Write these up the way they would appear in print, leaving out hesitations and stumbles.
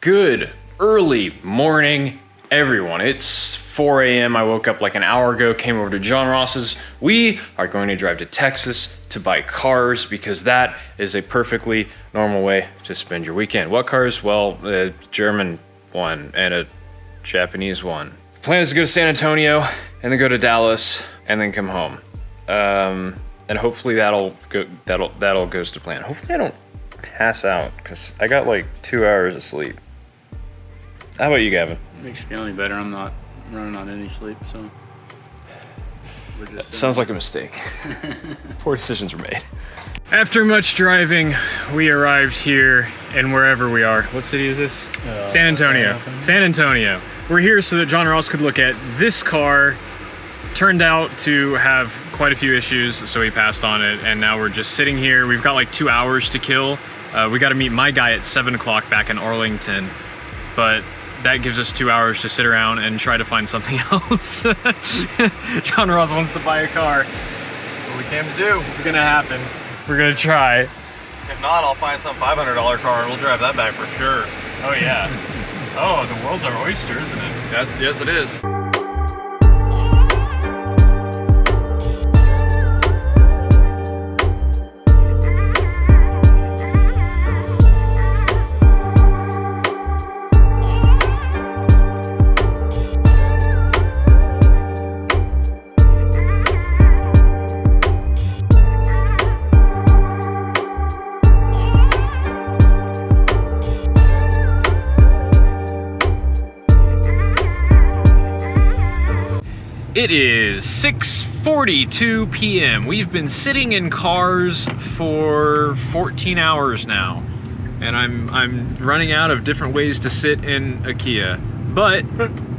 Good early morning, everyone. It's 4 a.m. I woke up like an hour ago, came over to John Ross's. We are going to drive to Texas to buy cars because that is a perfectly normal way to spend your weekend. What cars? Well, a German one and a Japanese one. The plan is to go to San Antonio and then go to Dallas and then come home. And hopefully that'll goes to plan. Hopefully I don't pass out because I got like 2 hours of sleep. How about you, Gavin? Makes you feel any better. I'm not running on any sleep, so. That sounds like a mistake. Poor decisions were made. After much driving, we arrived here and wherever we are. What city is this? San Antonio. San Antonio. We're here so that John Ross could look at this car. Turned out to have quite a few issues, so he passed on it, and now we're just sitting here. We've got like 2 hours to kill. We got to meet my guy at 7 o'clock back in Arlington, but that gives us 2 hours to sit around and try to find something else. John Ross wants to buy a car. That's what we came to do. It's gonna happen. We're gonna try. If not, I'll find some $500 car and we'll drive that back for sure. Oh yeah. Oh, the world's our oyster, isn't it? Yes, it is. It is 6:42 p.m. We've been sitting in cars for 14 hours now, and I'm running out of different ways to sit in a Kia. But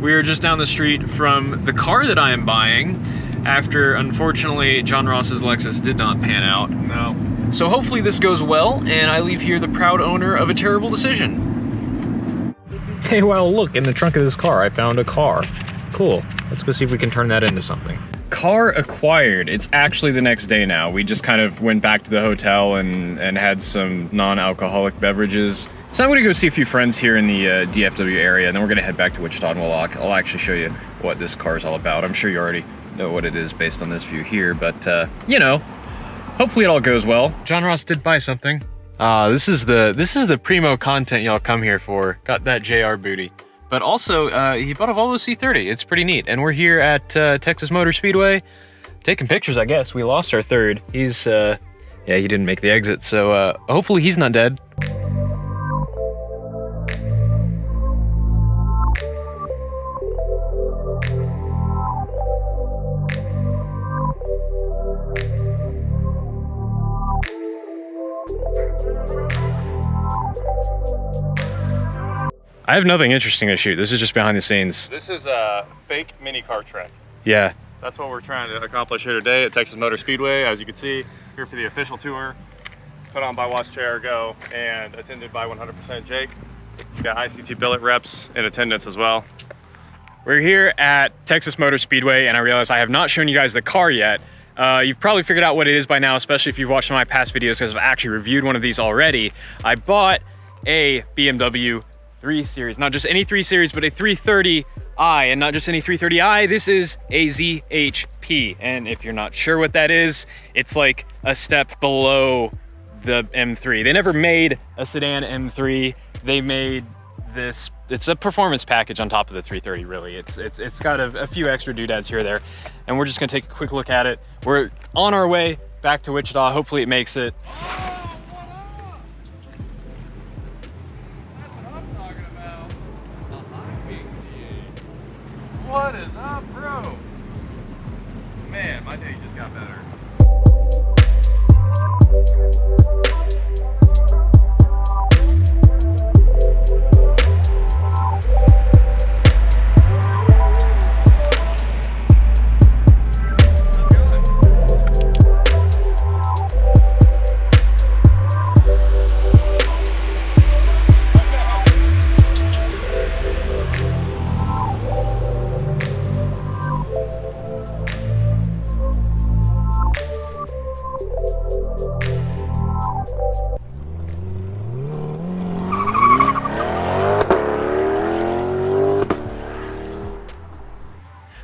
we are just down the street from the car that I am buying after, unfortunately, John Ross's Lexus did not pan out. No. So hopefully this goes well, and I leave here the proud owner of a terrible decision. Hey, well, look, in the trunk of this car, I found a car. Cool. Let's go see if we can turn that into something. Car acquired. It's actually the next day now. We just kind of went back to the hotel and had some non-alcoholic beverages. So I'm gonna go see a few friends here in the DFW area, and then we're gonna head back to Wichita, and I'll actually show you what this car is all about. I'm sure you already know what it is based on this view here, but you know, hopefully it all goes well. John Ross did buy something. This is the primo content y'all come here for. Got that JR booty. But also, he bought a Volvo C30. It's pretty neat. And we're here at Texas Motor Speedway, taking pictures, I guess. We lost our third. He's, yeah, he didn't make the exit. So hopefully he's not dead. I have nothing interesting to shoot. This is just behind the scenes. This is a fake mini car track. Yeah. That's what we're trying to accomplish here today at Texas Motor Speedway. As you can see, here for the official tour, put on by WATCHJRGO and attended by 100% Jake. We've got ICT billet reps in attendance as well. We're here at Texas Motor Speedway, and I realize I have not shown you guys the car yet. You've probably figured out what it is by now, especially if you've watched my past videos, because I've actually reviewed one of these already. I bought a BMW 3 Series, not just any 3 Series, but a 330i, and not just any 330i, this is a ZHP. And if you're not sure what that is, it's like a step below the M3. They never made a sedan M3. They made this, it's a performance package on top of the 330, really. It's got a few extra doodads here or there, and we're just gonna take a quick look at it. We're on our way back to Wichita. Hopefully it makes it. What is up, bro? Man, my day just got better.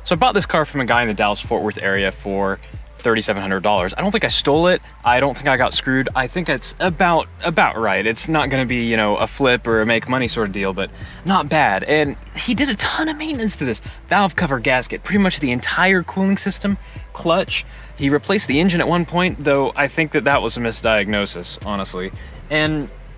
So I bought this car from a guy in the Dallas-Fort Worth area for $3,700. I don't think I stole it. I don't think I got screwed. I think it's about right. It's not gonna be, you know, a flip or a make money sort of deal, but not bad. And he did a ton of maintenance to this. Valve cover, gasket, pretty much the entire cooling system, clutch. He replaced the engine at one point, though I think that was a misdiagnosis, honestly.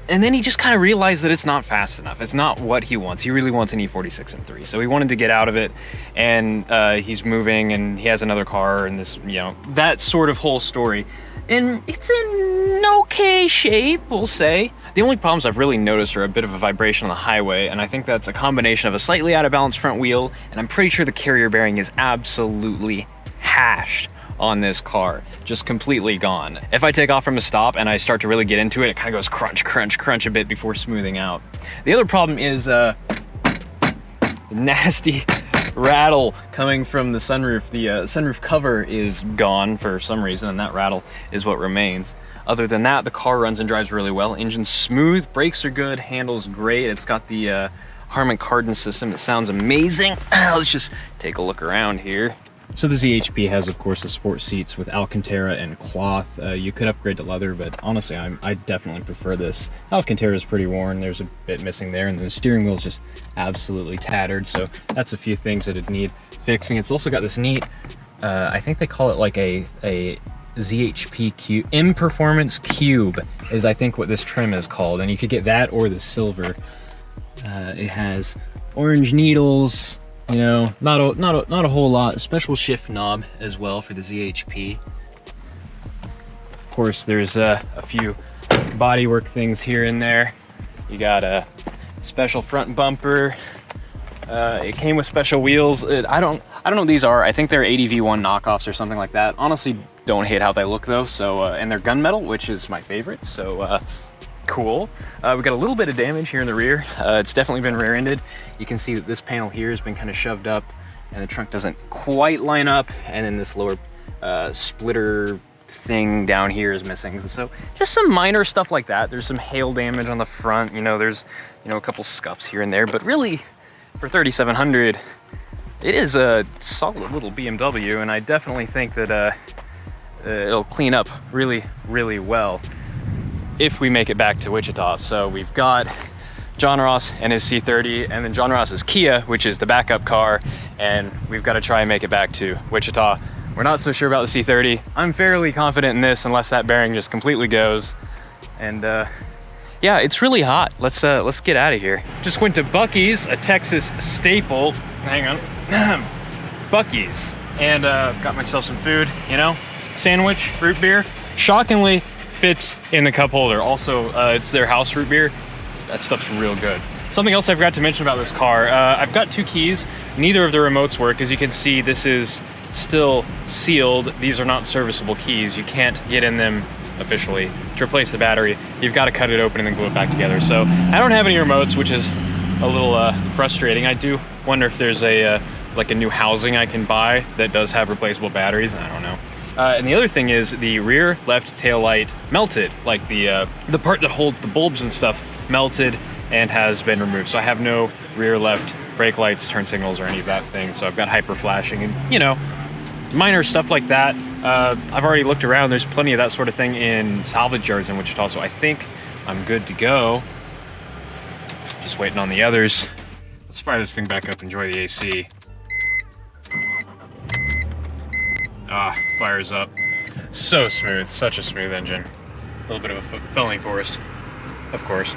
And then he just kind of realized that it's not fast enough. It's not what he wants. He really wants an E46 M3. So he wanted to get out of it, and he's moving, and he has another car, and this, you know, that sort of whole story. And it's in okay shape, we'll say. The only problems I've really noticed are a bit of a vibration on the highway, and I think that's a combination of a slightly out of balance front wheel, and I'm pretty sure the carrier bearing is absolutely hashed on this car, just completely gone. If I take off from a stop and I start to really get into it, it kind of goes crunch, crunch, crunch a bit before smoothing out. The other problem is nasty rattle coming from the sunroof. The sunroof cover is gone for some reason, and that rattle is what remains. Other than that, the car runs and drives really well. Engine's smooth, brakes are good, handles great. It's got the Harman Kardon system. It sounds amazing. Let's just take a look around here. So the ZHP has, of course, the sport seats with Alcantara and cloth. You could upgrade to leather, but honestly, I definitely prefer this. Alcantara is pretty worn. There's a bit missing there, and the steering wheel is just absolutely tattered. So that's a few things that it'd need fixing. It's also got this neat, I think they call it like a ZHP Cube. M-Performance Cube is, I think, what this trim is called. And you could get that or the silver. It has orange needles. You know, not a whole lot. Special shift knob as well for the ZHP. Of course, there's a few bodywork things here and there. You got a special front bumper. It came with special wheels. I don't know what these are. I think they're ADV1 knockoffs or something like that. Honestly, don't hate how they look though. So and they're gunmetal, which is my favorite. So cool. We got a little bit of damage here in the rear. It's definitely been rear-ended. You can see that this panel here has been kind of shoved up and the trunk doesn't quite line up, and then this lower splitter thing down here is missing. So just some minor stuff like that. There's some hail damage on the front, you know, there's, you know, a couple scuffs here and there, but really for $3,700 it is a solid little BMW, and I definitely think that it'll clean up really, really well if we make it back to Wichita. So we've got John Ross and his C30, and then John Ross's Kia, which is the backup car, and we've got to try and make it back to Wichita. We're not so sure about the C30. I'm fairly confident in this unless that bearing just completely goes. And yeah, it's really hot. Let's get out of here. Just went to Buc-ee's, a Texas staple. Hang on. Buc-ee's, and got myself some food, you know, sandwich, root beer. Shockingly, fits in the cup holder. Also, it's their house root beer. That stuff's real good. Something else I forgot to mention about this car, I've got two keys. Neither of the remotes work. As you can see, this is still sealed. These are not serviceable keys. You can't get in them officially. To replace the battery, you've got to cut it open and then glue it back together. So I don't have any remotes, which is a little frustrating. I do wonder if there's a like a new housing I can buy that does have replaceable batteries. I don't know. And the other thing is the rear left tail light melted, like the part that holds the bulbs and stuff melted and has been removed. So I have no rear left brake lights, turn signals, or any of that thing. So I've got hyper flashing and, you know, minor stuff like that. I've already looked around. There's plenty of that sort of thing in salvage yards in Wichita, so I think I'm good to go. Just waiting on the others. Let's fire this thing back up, enjoy the AC. Ah, fires up. So smooth, such a smooth engine. A little bit of a felony forest, of course.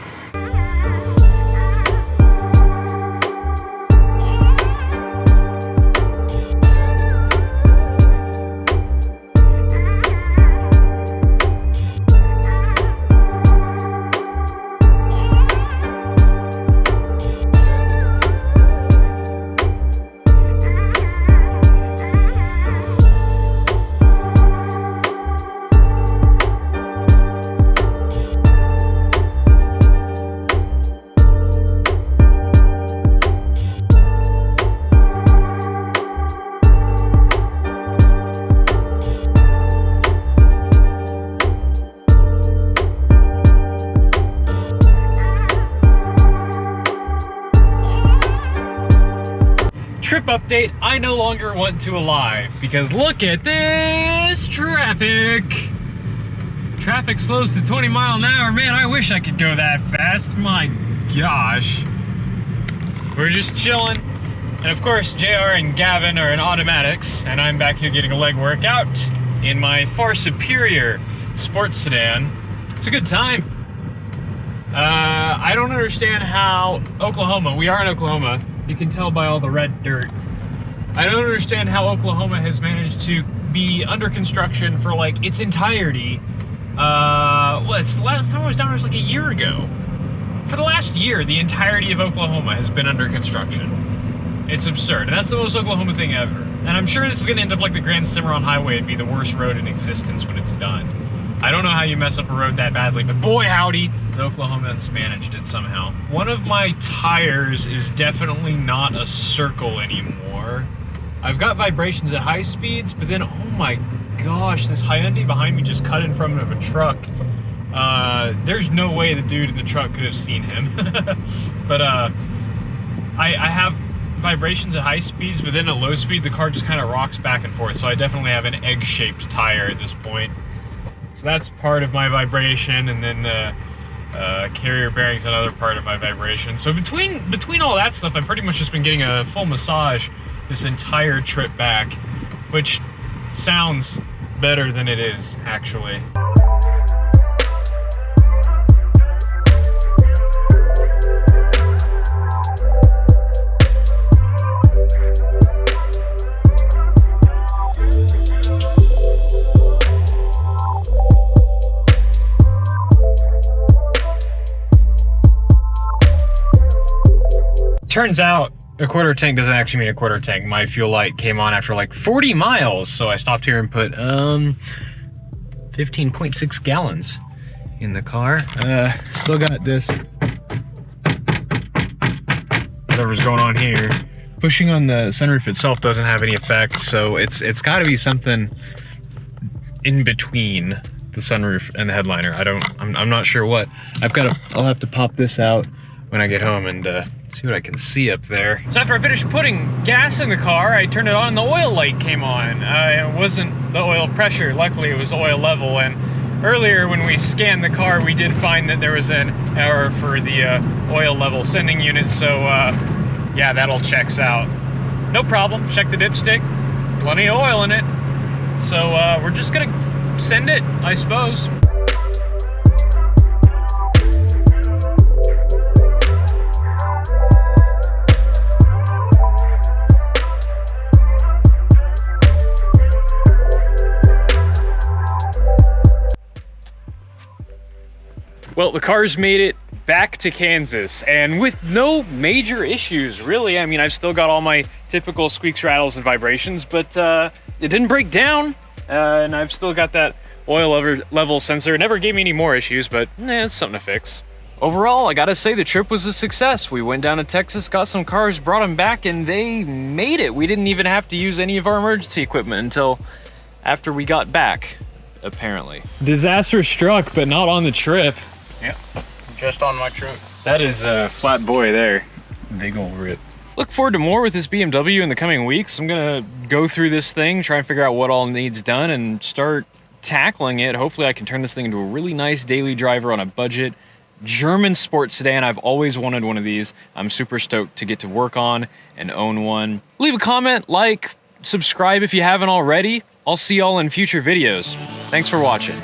trip update, I no longer want to alive because look at this traffic. Traffic slows to 20 miles an hour. Man, I wish I could go that fast. My gosh. We're just chilling. And of course, JR and Gavin are in automatics, and I'm back here getting a leg workout in my far superior sports sedan. It's a good time. I don't understand how Oklahoma, we are in Oklahoma, you can tell by all the red dirt. I don't understand how Oklahoma has managed to be under construction for like its entirety. It's the last time I was down there was like a year ago. For the last year, the entirety of Oklahoma has been under construction. It's absurd, and that's the most Oklahoma thing ever. And I'm sure this is gonna end up like the Grand Cimarron Highway and be the worst road in existence when it's done. I don't know how you mess up a road that badly, but boy howdy, the Oklahomans managed it somehow. One of my tires is definitely not a circle anymore. I've got vibrations at high speeds, but then, oh my gosh, this Hyundai behind me just cut in front of a truck. There's no way the dude in the truck could have seen him. But I have vibrations at high speeds, but then at low speed, the car just kind of rocks back and forth. So I definitely have an egg-shaped tire at this point. So that's part of my vibration, and then the carrier bearing's another part of my vibration. So between all that stuff, I've pretty much just been getting a full massage this entire trip back, which sounds better than it is, actually. Turns out a quarter tank doesn't actually mean a quarter tank. My fuel light came on after like 40 miles, so I stopped here and put 15.6 gallons in the car. Still got this, whatever's going on here. Pushing on the sunroof itself doesn't have any effect, so it's got to be something in between the sunroof and the headliner. I'm not sure what. I'll have to pop this out when I get home and see what I can see up there. So after I finished putting gas in the car, I turned it on and the oil light came on. It wasn't the oil pressure, luckily it was oil level. And earlier when we scanned the car, we did find that there was an error for the oil level sending unit. So yeah, that all checks out. No problem, check the dipstick, plenty of oil in it. So we're just gonna send it, I suppose. Well, the car's made it back to Kansas, and with no major issues, really. I mean, I've still got all my typical squeaks, rattles, and vibrations, but it didn't break down, and I've still got that oil level sensor. It never gave me any more issues, but it's something to fix. Overall, I gotta say the trip was a success. We went down to Texas, got some cars, brought them back, and they made it. We didn't even have to use any of our emergency equipment until after we got back, apparently. Disaster struck, but not on the trip. Yep, just on my truck. That is a flat boy there. Dig over it. Look forward to more with this BMW in the coming weeks. I'm gonna go through this thing, try and figure out what all needs done, and start tackling it. Hopefully I can turn this thing into a really nice daily driver on a budget German sports sedan. I've always wanted one of these. I'm super stoked to get to work on and own one. Leave a comment, like, subscribe if you haven't already. I'll see y'all in future videos. Thanks for watching.